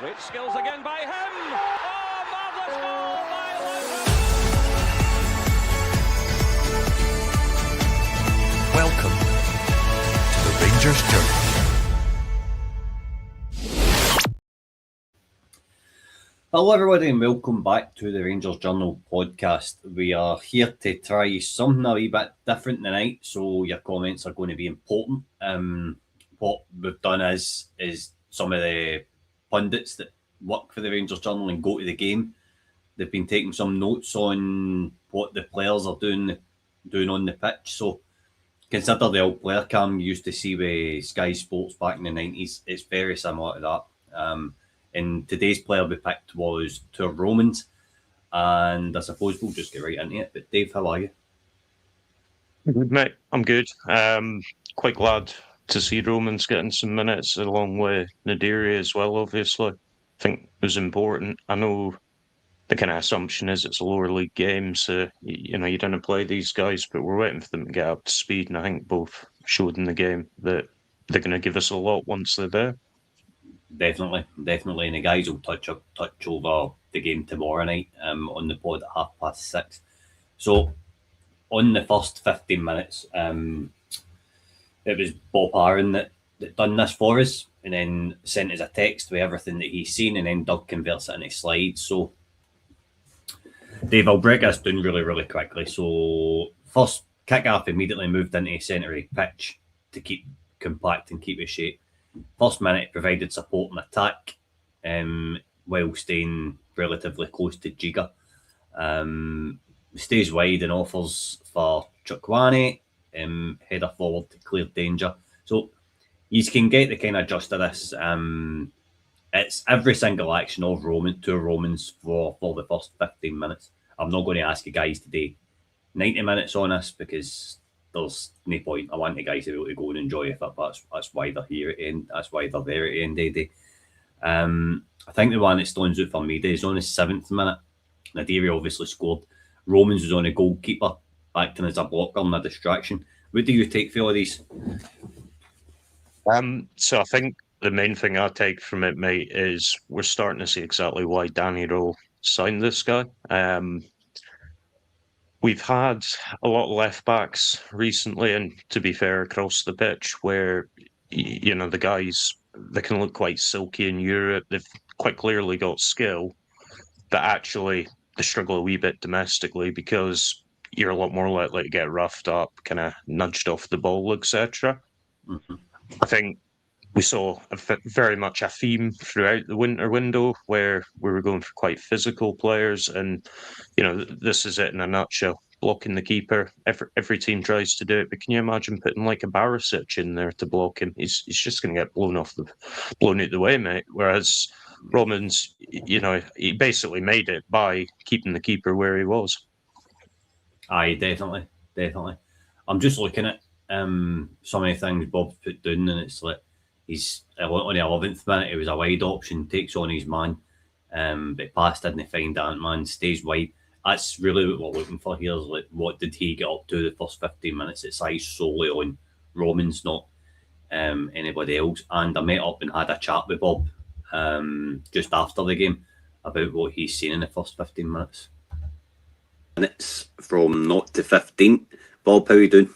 Great skills again by him. Oh, marvellous goal by Rommens. Welcome to the Rangers Journey. Hello everybody and welcome back to the Rangers Journal podcast. We are here to try something a wee bit different tonight, so your comments are going to be important. What we've done is some of the pundits that work for the Rangers Journal and go to the game, they've been taking some notes on what the players are doing on the pitch. So consider the old player cam you used to see with Sky Sports back in the 90s. It's very similar to that. And today's player we picked was Tuur Rommens, and I suppose we'll just get right into it. But Dave, how are you? Mate, I'm good. Quite glad to see Rommens getting some minutes along with Nadiri as well, obviously. I think it was important. I know the kind of assumption is it's a lower league game, so you don't play these guys, but we're waiting for them to get up to speed, and I think both showed in the game that they're going to give us a lot once they're there. Definitely, and the guys will touch over the game tomorrow night on the pod at 6:30. So on the first 15 minutes, it was Bob Aaron that done this for us, and then sent us a text with everything that he's seen, and then Doug converts it into slides. So Dave, I'll break this down really quickly. So first kick-off immediately moved into centre of pitch to keep compact and keep it shape. First minute provided support and attack while staying relatively close to Giga. Stays wide and offers for Chukwani, header forward to clear danger. So you can get the kind of gist of this. It's every single action of Tuur Rommens for the first 15 minutes. I'm not going to ask you guys today 90 minutes on this because there's no point. I want the guys to be able to go and enjoy it. That's why they're here at the end. That's why they're there at the end of the day. I think the one that stands out for me is on the 7th minute. Nadiri obviously scored. Rommens was on a goalkeeper, acting as a blocker and a distraction. What do you take for all of these? So I think the main thing I take from it, mate, is we're starting to see exactly why Danny Rowe signed this guy. We've had a lot of left backs recently, and to be fair, across the pitch, where the guys, they can look quite silky in Europe. They've quite clearly got skill, but actually they struggle a wee bit domestically because you're a lot more likely to get roughed up, kind of nudged off the ball, etc. Mm-hmm. I think we saw very much a theme throughout the winter window where we were going for quite physical players, and this is it in a nutshell. Blocking the keeper, every team tries to do it, but can you imagine putting like a Barisic in there to block him? He's just going to get blown out the way, mate. Whereas Rommens, he basically made it by keeping the keeper where he was. Aye, definitely. I'm just looking at some of the things Bob's put down, and it's like he's on the 11th minute. It was a wide option, takes on his man, but pass didn't find that man, stays wide. That's really what we're looking for here. Is like, what did he get up to the first 15 minutes? It's eyes solely on Rommens, not anybody else. And I met up and had a chat with Bob just after the game about what he's seen in the first 15 minutes. Minutes from 0 to 15. Bob, how are you doing?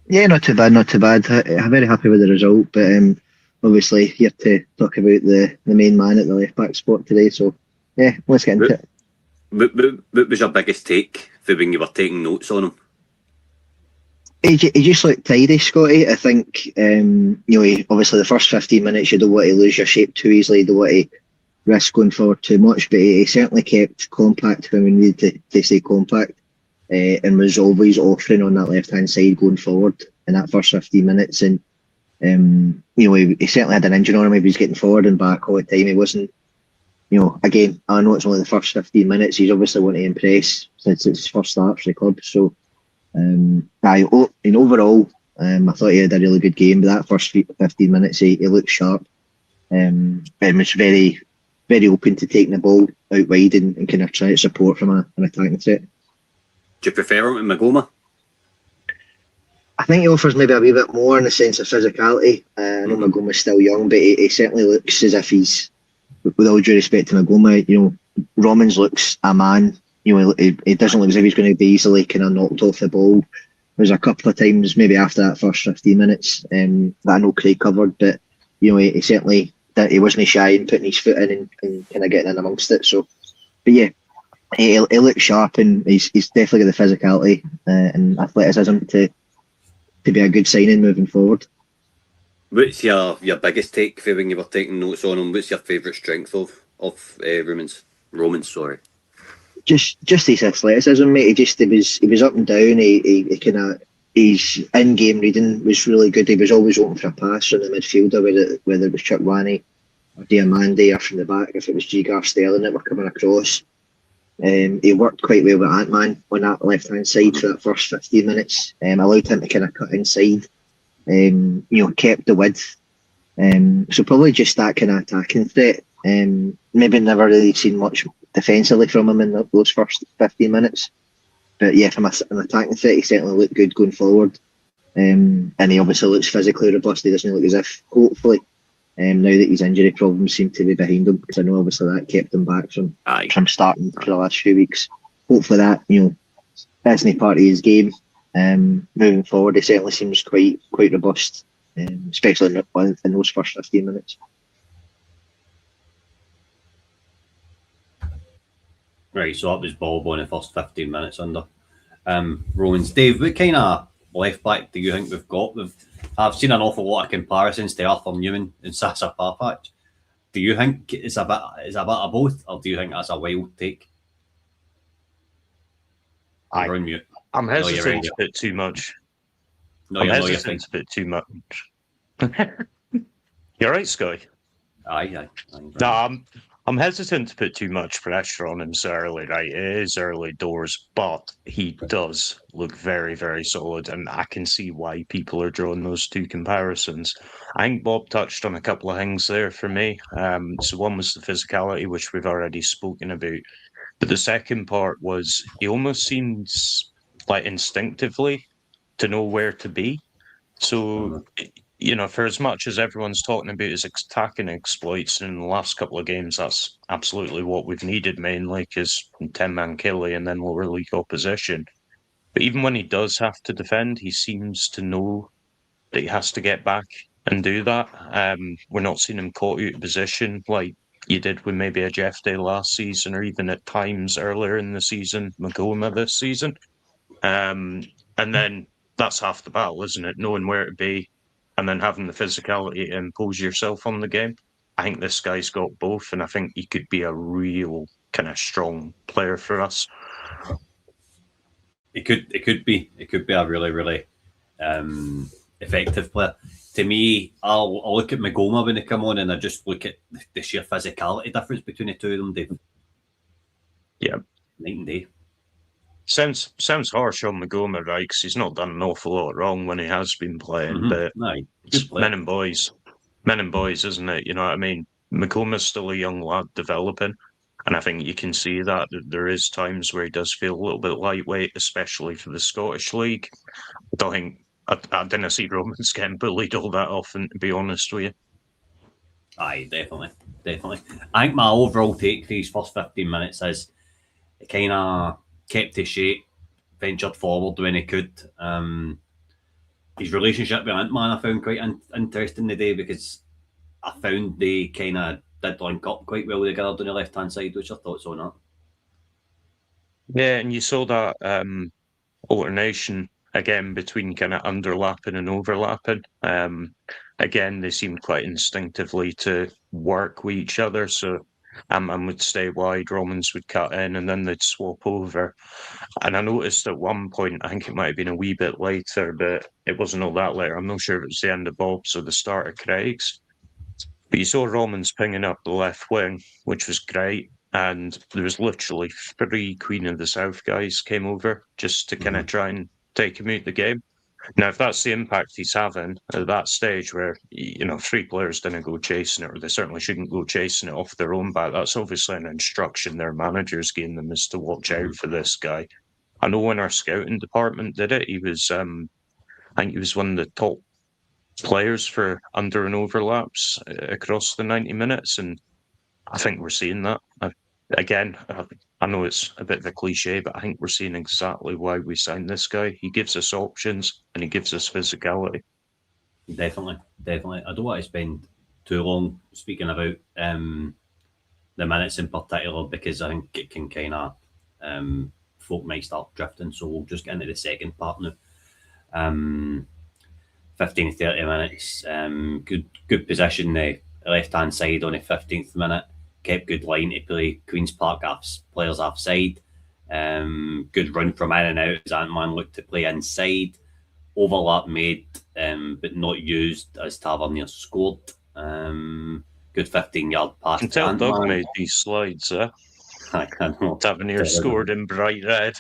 Yeah, not too bad. I'm very happy with the result, but obviously here to talk about the main man at the left back spot today. So yeah, let's get into it. What was your biggest take for when you were taking notes on him? He just looked tidy, Scotty. I think obviously the first 15 minutes you don't want to lose your shape too easily. You don't want to risk going forward too much, but he certainly kept compact when we needed to stay compact. And was always offering on that left-hand side going forward in that first 15 minutes. And, he certainly had an engine on him. He was getting forward and back all the time. He wasn't, again, I know it's only the first 15 minutes. He's obviously wanting to impress since it's his first start for the club. So, overall, I thought he had a really good game. But that first 15 minutes, he looked sharp. And was very, very open to taking the ball out wide and kind of trying to support from an attacking threat. Do you prefer him to Magoma? I think he offers maybe a wee bit more in the sense of physicality. I know Magoma's still young, but he certainly looks as if he's with all due respect to Magoma, Rommens looks a man. He doesn't look as if he's going to be easily kind of knocked off the ball. There's a couple of times, maybe after that first 15 minutes, that I know Craig covered, but he certainly he wasn't shy in putting his foot in and kind of getting in amongst it. So, but yeah, he looks sharp and he's definitely got the physicality and athleticism to be a good signing moving forward. What's your biggest take for when you were taking notes on him? What's your favourite strength of Rommens? Sorry. Just his athleticism, mate. He was up and down. He kind of his in-game reading was really good. He was always open for a pass on the midfielder, whether it was Chuck Wani or Diamande, or from the back, if it was G. Sterling that were coming across. He worked quite well with Ant-Man on that left-hand side for that first 15 minutes. Allowed him to kind of cut inside. Kept the width. So probably just that kind of attacking threat. Maybe never really seen much defensively from him in those first 15 minutes. But yeah, from an attacking threat, he certainly looked good going forward. And he obviously looks physically robust. He doesn't look as if, hopefully, now that his injury problems seem to be behind him, because I know obviously that kept him back from starting for the last few weeks. Hopefully that, isn't part of his game. Moving forward, he certainly seems quite robust, especially in those first 15 minutes. Right, so that was Bob on the first 15 minutes under Rollins. Dave, what kind of left back do you think we've got? I've seen an awful lot of comparisons to Arthur Newman and Sasa Parpach. Do you think it's a bit of both, or do you think that's a wild take? I'm hesitant to put too much. I'm hesitant to put too much. You're right, Sky. Aye. No, I'm hesitant to put too much pressure on him so early, right? It is early doors, but he does look very, very solid, and I can see why people are drawing those two comparisons. I think Bob touched on a couple of things there for me. So one was the physicality, which we've already spoken about. But the second part was he almost seems like instinctively to know where to be. So, for as much as everyone's talking about his attacking exploits in the last couple of games, that's absolutely what we've needed mainly, because 10-man killie and then lower league opposition. But even when he does have to defend, he seems to know that he has to get back and do that. We're not seeing him caught out of position like you did with maybe a Jeff Day last season, or even at times earlier in the season, Magoma this season. And then that's half the battle, isn't it? Knowing where to be and then having the physicality to impose yourself on the game. I think this guy's got both, and I think he could be a real kind of strong player for us. It could be a really, really effective player. To me, I'll look at Magoma when they come on, and I just look at the sheer physicality difference between the two of them, Dave. Yeah. Night and day. Sounds harsh on Magoma, right? Because he's not done an awful lot wrong when he has been playing, but it's men and boys, isn't it? You know what I mean? Magoma's still a young lad developing, and I think you can see that there is times where he does feel a little bit lightweight, especially for the Scottish League. I didn't see Rommens getting bullied all that often, to be honest with you. Aye, definitely. I think my overall take for these first 15 minutes is it kind of kept his shape, ventured forward when he could. His relationship with Ant-Man I found quite interesting today, because I found they kind of did link up quite well together on the left-hand side. What's your thoughts on that? Yeah, and you saw that alternation again between kind of underlapping and overlapping. Again, they seemed quite instinctively to work with each other. So Ant-Man would stay wide, Rommens would cut in, and then they'd swap over. And I noticed at one point, I think it might have been a wee bit later, but it wasn't all that later. I'm not sure if it was the end of Bob's or the start of Craig's. But you saw Rommens pinging up the left wing, which was great. And there was literally 3 Queen of the South guys came over just to kind of try and take him out the game. Now, if that's the impact he's having at that stage where, 3 players didn't go chasing it, or they certainly shouldn't go chasing it off their own back, that's obviously an instruction their managers gave them, is to watch out for this guy. I know when our scouting department did it, he was, I think he was one of the top players for under and overlaps across the 90 minutes. And I think we're seeing that. I know it's a bit of a cliche, but I think we're seeing exactly why we signed this guy. He gives us options and he gives us physicality. Definitely. I don't want to spend too long speaking about the minutes in particular because I think it can kind of folk might start drifting. So we'll just get into the second part now. 15 30 minutes. Good position. The left hand side on the 15th minute. Kept good line to play. Queen's Park players offside. Good run from in and out as Ant-Man looked to play inside. Overlap made, but not used as Tavernier scored. Good 15-yard pass. You can tell Doug made these slides. I know. Tavernier scored in bright red.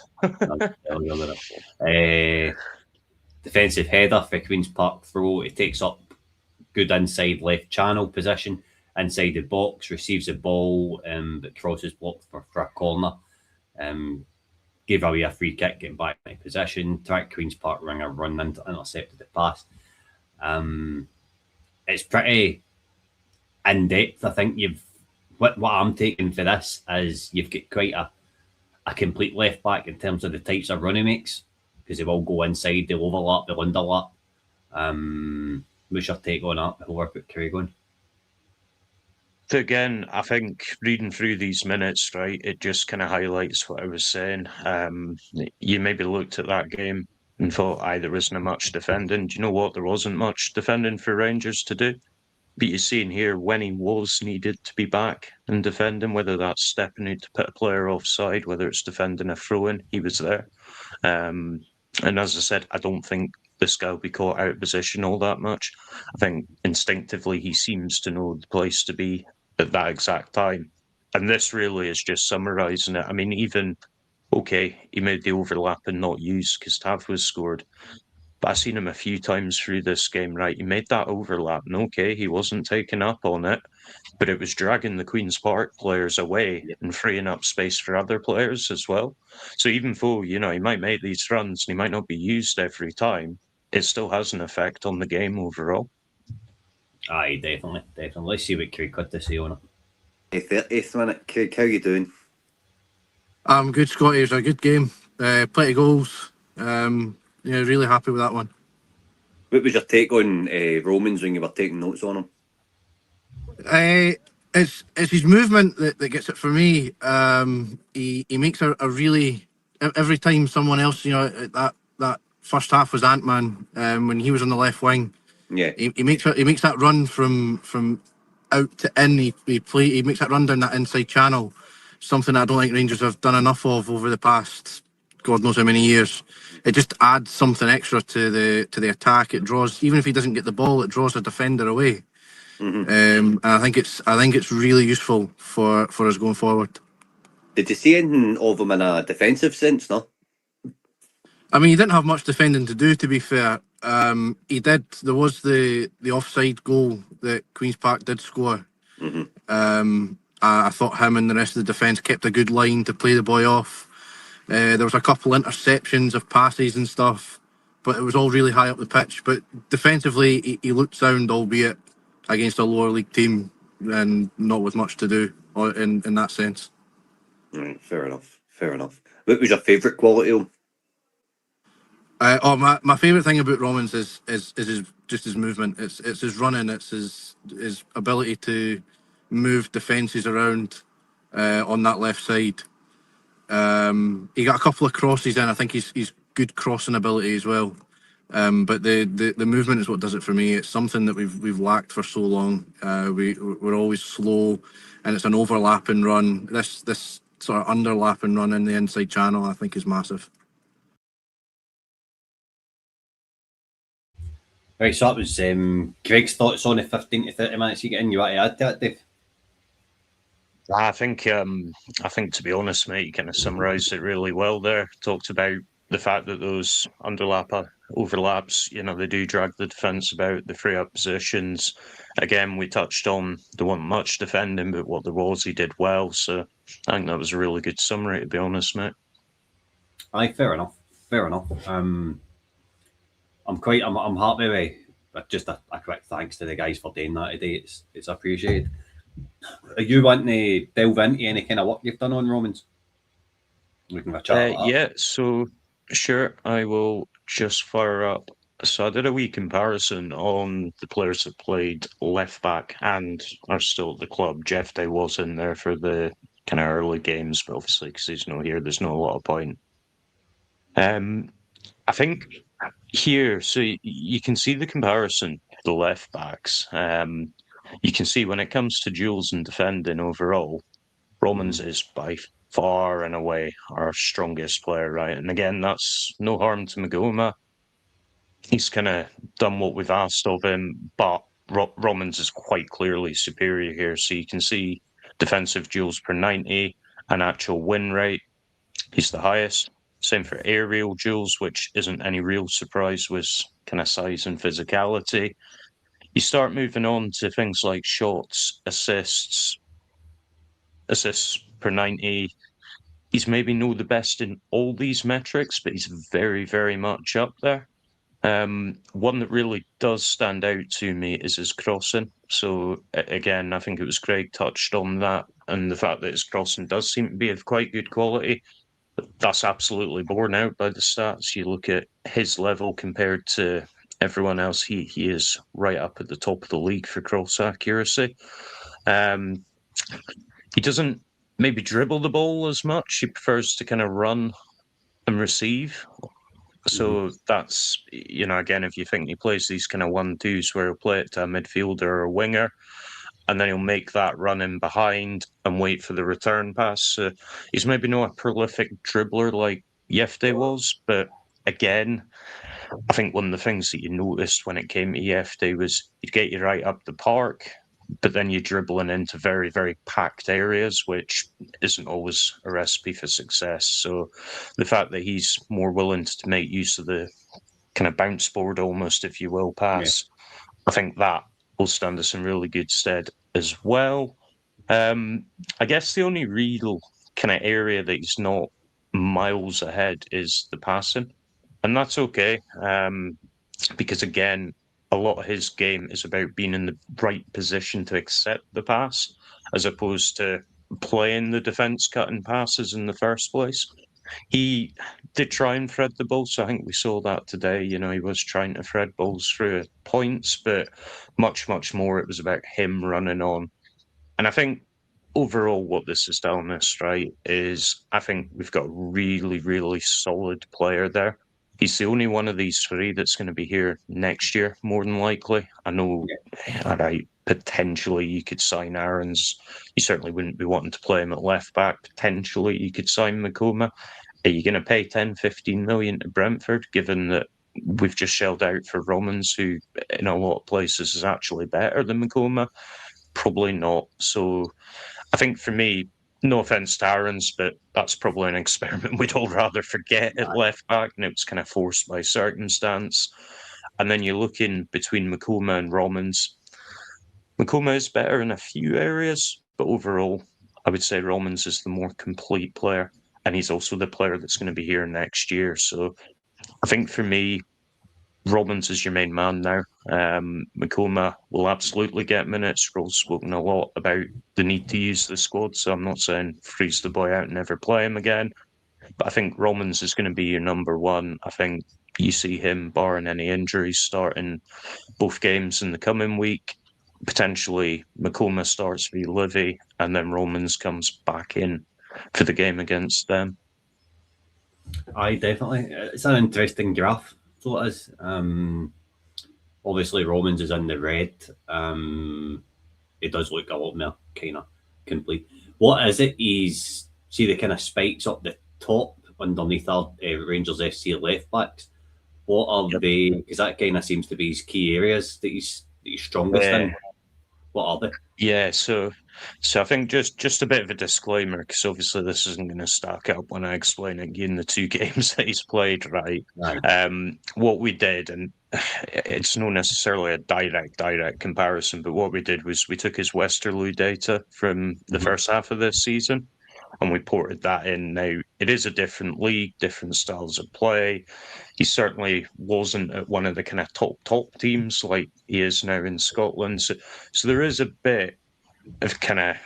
Defensive header for Queen's Park throw. It takes up good inside left channel position inside the box, receives the ball, but crosses blocked for a corner. Gave away a free kick, getting back in position. Track Queen's Park ringer run into intercepted the pass. It's pretty in depth. I think what I'm taking for this is you've got quite a complete left back in terms of the types of run he makes because they will go inside, they'll overlap, they'll underlap. What's your take on that before I put Craig on? Again, I think reading through these minutes, right, it just kind of highlights what I was saying. You maybe looked at that game and thought, there wasn't much defending. Do you know what? There wasn't much defending for Rangers to do. But you see in here, when he was needed to be back and defending, whether that's stepping in to put a player offside, whether it's defending a throw-in, he was there. And as I said, I don't think this guy will be caught out of position all that much. I think instinctively he seems to know the place to be at that exact time. And this really is just summarising it. I mean, even, okay, he made the overlap and not used because Tav was scored. But I've seen him a few times through this game, right? He made that overlap, and okay, he wasn't taking up on it, but it was dragging the Queen's Park players away and freeing up space for other players as well. So even though, he might make these runs and he might not be used every time, it still has an effect on the game overall. Aye, definitely. Let's see what Craig got to say on it. 30th minute, Craig, how you doing? I'm good, Scotty. It was a good game. Plenty of goals. Really happy with that one. What was your take on Rommens when you were taking notes on him? It's his movement that gets it for me. He makes a really every time someone else, that first half was Ant-Man when he was on the left wing. Yeah, he makes that run from out to in. He makes that run down that inside channel. Something I don't think Rangers have done enough of over the past God knows how many years. It just adds something extra to the attack. It draws, even if he doesn't get the ball, it draws a defender away. Mm-hmm. And I think it's really useful for us going forward. Did you see anything of him in a defensive sense? No. I mean, he didn't have much defending to do, to be fair. He did. There was the offside goal that Queen's Park did score. Mm-hmm. I thought him and the rest of the defence kept a good line to play the boy off. There was a couple interceptions of passes and stuff, but it was all really high up the pitch. But defensively, he looked sound, albeit against a lower league team and not with much to do in that sense. Right, fair enough. What was your favourite quality of him? My favourite thing about Rommens is his movement. It's his running. It's his ability to move defences around on that left side. He got a couple of crosses in. I think he's good crossing ability as well. But the movement is what does it for me. It's something that we've lacked for so long. We're always slow, and it's an overlapping run. This sort of underlapping run in the inside channel, I think, is massive. Right, so that was Craig's thoughts on the 15 to 30 minutes you get in. You want to add to that, Dave? I think to be honest, mate, you kind of summarised it really well there. Talked about the fact that those overlaps, they do drag the defence about, the free up positions. Again, we touched on there wasn't much defending, but what there was, he did well. So I think that was a really good summary, to be honest, mate. Aye, fair enough. I'm happy with just a quick thanks to the guys for doing that today. It's appreciated. Are you wanting to delve into any kind of work you've done on Rommens? We can have a chat about that. Yeah, so sure, I will just fire up. So I did a wee comparison on the players that played left back and are still at the club. Jeff Day was in there for the kind of early games, but obviously because he's not here, there's not a lot of point. I think here, so you can see the comparison to the left backs. You can see when it comes to duels and defending overall, Rommens is by far and away our strongest player, right? And again, that's no harm to Magoma. He's kind of done what we've asked of him, but Rommens is quite clearly superior here. So you can see defensive duels per 90 and actual win rate. He's the highest. Same for aerial duels, which isn't any real surprise with kind of size and physicality. You start moving on to things like shots, assists per 90. He's maybe not the best in all these metrics, but he's very, very much up there. One that really does stand out to me is his crossing. So again, I think it was Craig touched on that, and the fact that his crossing does seem to be of quite good quality. That's absolutely borne out by the stats. You look at his level compared to everyone else, he is right up at the top of the league for cross accuracy. He doesn't maybe dribble the ball as much. He prefers to kind of run and receive. So that's, again, if you think he plays these kind of 1-2s where he'll play it to a midfielder or a winger, and then he'll make that run in behind and wait for the return pass. He's maybe not a prolific dribbler like Yefte was, but again, I think one of the things that you noticed when it came to Yefte was he'd get you right up the park, but then you're dribbling into very, very packed areas, which isn't always a recipe for success. So the fact that he's more willing to make use of the kind of bounce board almost, if you will, pass, I think that will stand us in really good stead as well. I guess the only real kind of area that he's not miles ahead is the passing. And that's okay, because again, a lot of his game is about being in the right position to accept the pass, as opposed to playing the defence cutting passes in the first place. He did try and thread the ball, so I think we saw that today. He was trying to thread balls through points, but much, much more it was about him running on. And I think overall what this is telling us, right, is I think we've got a really, really solid player there. He's the only one of these three that's going to be here next year, more than likely. I know, all right, potentially you could sign Aaron's. You certainly wouldn't be wanting to play him at left back. Potentially you could sign Makoma. Are you going to pay 10, 15 million to Brentford, given that we've just shelled out for Rommens, who in a lot of places is actually better than Makoma? Probably not. So I think for me, no offence to Aaron's, but that's probably an experiment we'd all rather forget at left back, and it was kind of forced by circumstance. And then you look in between Makoma and Rommens. Makoma is better in a few areas, but overall, I would say Rommens is the more complete player, and he's also the player that's going to be here next year. So I think for me, Robbins is your main man now. Makoma will absolutely get minutes. We've all spoken a lot about the need to use the squad, so I'm not saying freeze the boy out and never play him again. But I think Robbins is going to be your number one. I think you see him, barring any injuries, starting both games in the coming week. Potentially Makoma starts v Livy, and then Robbins comes back in for the game against them. Aye, definitely. It's an interesting graph. So it is. Obviously, Rommens is in the red. It does look a lot more kind of complete. What is it? He's see the kind of spikes up the top underneath our Rangers FC left backs. What are they? Because that kind of seems to be his key areas that he's strongest in. What are they? Yeah, so I think just a bit of a disclaimer, because obviously this isn't going to stack up when I explain it in the two games that he's played, right? What we did, and it's not necessarily a direct comparison, but what we did was we took his Westerlo data from the first half of this season, and we ported that in. Now, it is a different league, different styles of play. He certainly wasn't at one of the kind of top teams like he is now in Scotland. So there is a bit have kind of,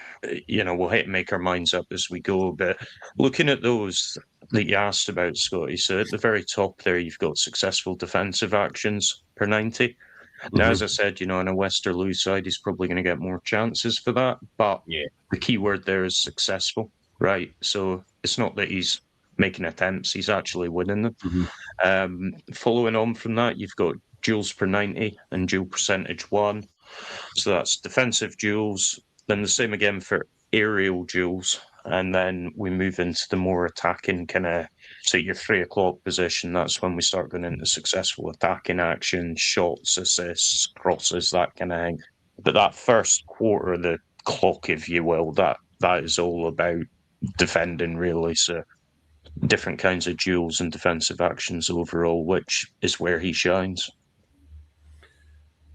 we'll hit make our minds up as we go. But looking at those that you asked about, Scotty, so at the very top there, you've got successful defensive actions per 90. Now, as I said, in a Westerlo side, he's probably going to get more chances for that. But Yeah. the key word there is successful, right? So it's not that he's making attempts, he's actually winning them. Following on from that, you've got duels per 90 and duel percentage 1. So that's defensive duels. Then the same again for aerial duels. And then we move into the more attacking kind of, so your 3 o'clock position, that's when we start going into successful attacking action, shots, assists, crosses, that kind of thing. But that first quarter of the clock, if you will, that is all about defending, really. So different kinds of duels and defensive actions overall, which is where he shines.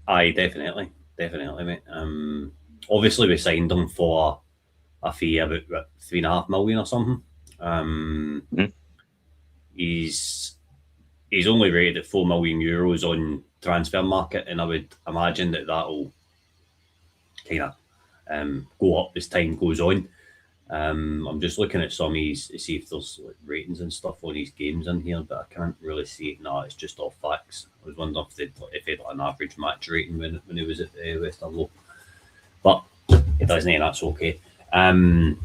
Aye, definitely, mate. Obviously we signed him for a fee about what, 3.5 million or something. He's only rated at 4 million euros on transfer market, and I would imagine that that'll kind of go up as time goes on. I'm just looking at some of his to see if there's like ratings and stuff on his games in here, but I can't really see it. No, it's just all facts. I was wondering if he had an average match rating when he was at West Ham, but it doesn't, and that's okay. Do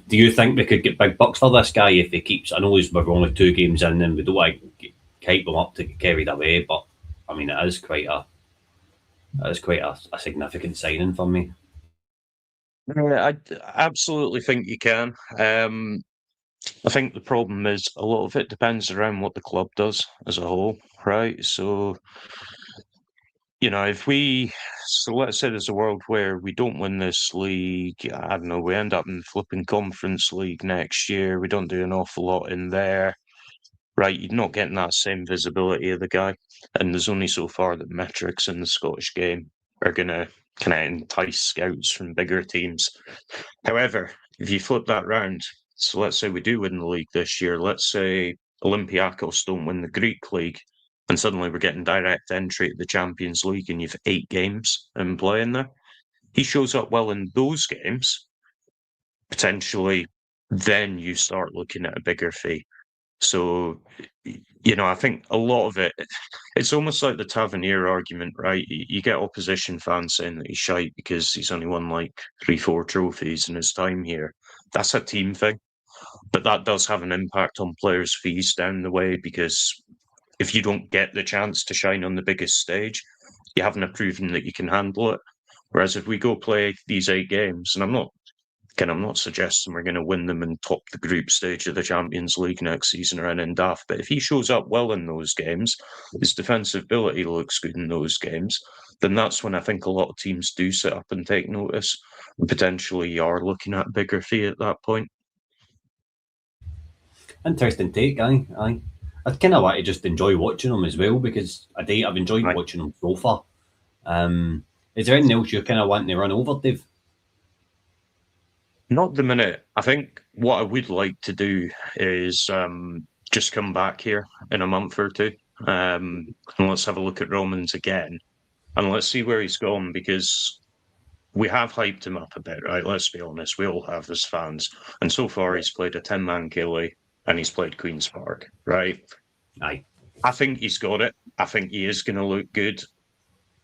you think we could get big bucks for this guy if he keeps? I know we're only 2 games in, and we don't want to hype him up to get carried away, but I mean it is quite a significant signing for me. I absolutely think you can. I think the problem is a lot of it depends around what the club does as a whole, right? So, so let's say there's a world where we don't win this league. I don't know, we end up in the flipping Conference League next year. We don't do an awful lot in there, right? You're not getting that same visibility of the guy. And there's only so far that metrics in the Scottish game are going to kind of entice scouts from bigger teams. However, if you flip that round, so let's say we do win the league this year, let's say Olympiacos don't win the Greek league, and suddenly we're getting direct entry to the Champions League and you've 8 games in play in there. He shows up well in those games, potentially then you start looking at a bigger fee. So, I think a lot of it's almost like the Tavernier argument, right? You get opposition fans saying that he's shite because he's only won like 3-4 trophies in his time here. That's a team thing. But that does have an impact on players' fees down the way because if you don't get the chance to shine on the biggest stage, you haven't proven that you can handle it. Whereas if we go play these 8 games, and I'm not suggesting we're going to win them and top the group stage of the Champions League next season or anything daft, but if he shows up well in those games, his defensive ability looks good in those games, then that's when I think a lot of teams do sit up and take notice and potentially are looking at a bigger fee at that point. Interesting take, aye. I kind of want to just enjoy watching them as well because I've enjoyed watching them so far. Is there anything else you're kind of wanting to run over, Dave? Not the minute. I think what I would like to do is just come back here in a month or two and let's have a look at Rommens again and let's see where he's gone because we have hyped him up a bit, right? Let's be honest, we all have as fans. And so far he's played a 10-man killie and he's played Queen's Park, right? Aye. I think he's got it. I think he is going to look good,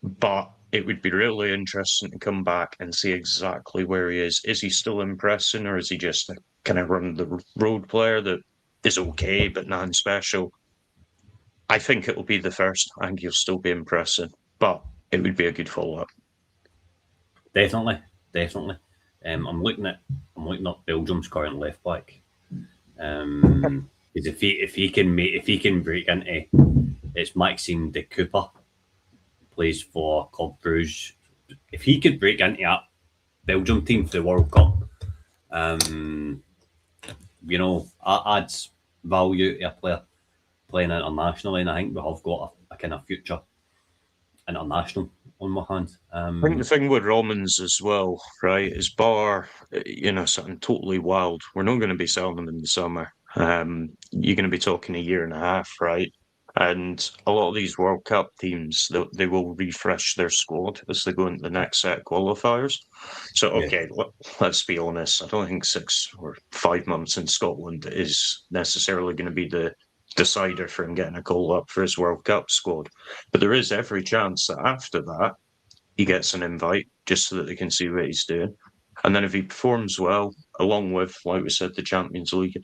but it would be really interesting to come back and see exactly where he is. Is he still impressing, or is he just a kind of run the road player that is okay but non-special? I think it will be the first. I think he'll still be impressing, but it would be a good follow-up. Definitely. I'm looking up Belgium's current left back. If he can break into, it's Maxime de Cooper, plays for Club Brugge. If he could break into that Belgium team for the World Cup, adds value to a player playing internationally, and I think we have got a kind of future international on my hands. I think the thing with Rommens as well, right, is bar, something totally wild. We're not going to be selling them in the summer. You're going to be talking a year and a half, right? And a lot of these World Cup teams, they will refresh their squad as they go into the next set of qualifiers. So, okay, let's be honest. I don't think 6 or 5 months in Scotland is necessarily going to be the decider for him getting a call up for his World Cup squad. But there is every chance that after that, he gets an invite just so that they can see what he's doing. And then if he performs well, along with, like we said, the Champions League,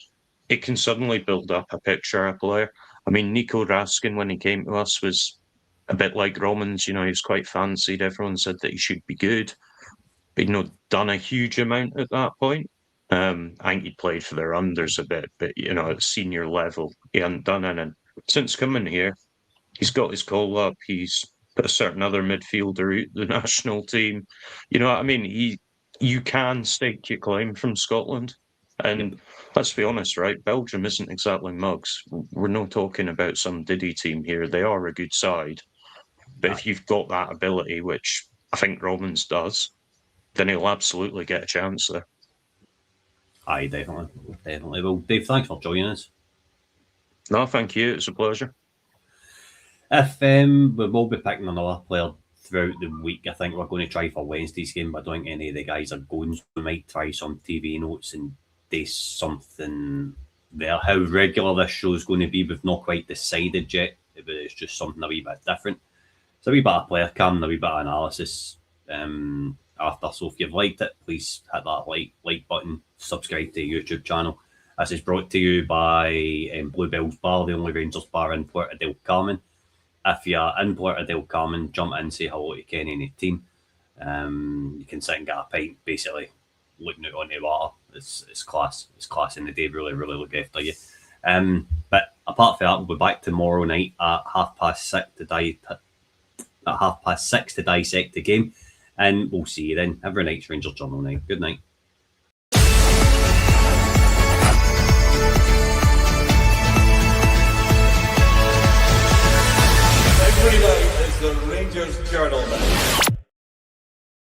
it can suddenly build up a picture of a player. I mean, Nico Raskin, when he came to us, was a bit like Rommens. He was quite fancied. Everyone said that he should be good. He'd not done a huge amount at that point. I think he played for their unders a bit, but, at senior level, he hadn't done anything. Since coming here, he's got his call up. He's put a certain other midfielder out the national team. You know what I mean? You can stake your claim from Scotland. And let's be honest, right? Belgium isn't exactly mugs. We're not talking about some Diddy team here. They are a good side. But if you've got that ability, which I think Rommens does, then he'll absolutely get a chance there. Aye, definitely. Well, Dave, thanks for joining us. No, thank you. It's a pleasure. If we will be picking another player throughout the week, I think we're going to try for Wednesday's game, but I don't think any of the guys are going. So we might try some TV notes and do something there. How regular this show is going to be, we've not quite decided yet, but it's just something a wee bit different. It's a wee bit of player cam and a wee bit of analysis after. So if you've liked it, please hit that like button, subscribe to the YouTube channel. This is brought to you by Bluebell's Bar, the only Rangers bar in Puerto del Carmen. If you're in Puerto del Carmen, jump in, say hello to Kenny and the team. You can sit and get a pint, basically looking out onto the water. It's class. It's class in the day. Really, really look after you. But apart from that, we'll be back tomorrow night at 6:30 to dissect the game, and we'll see you then. Every night's Rangers Journal night. Good night. Every night is the Rangers Journal night.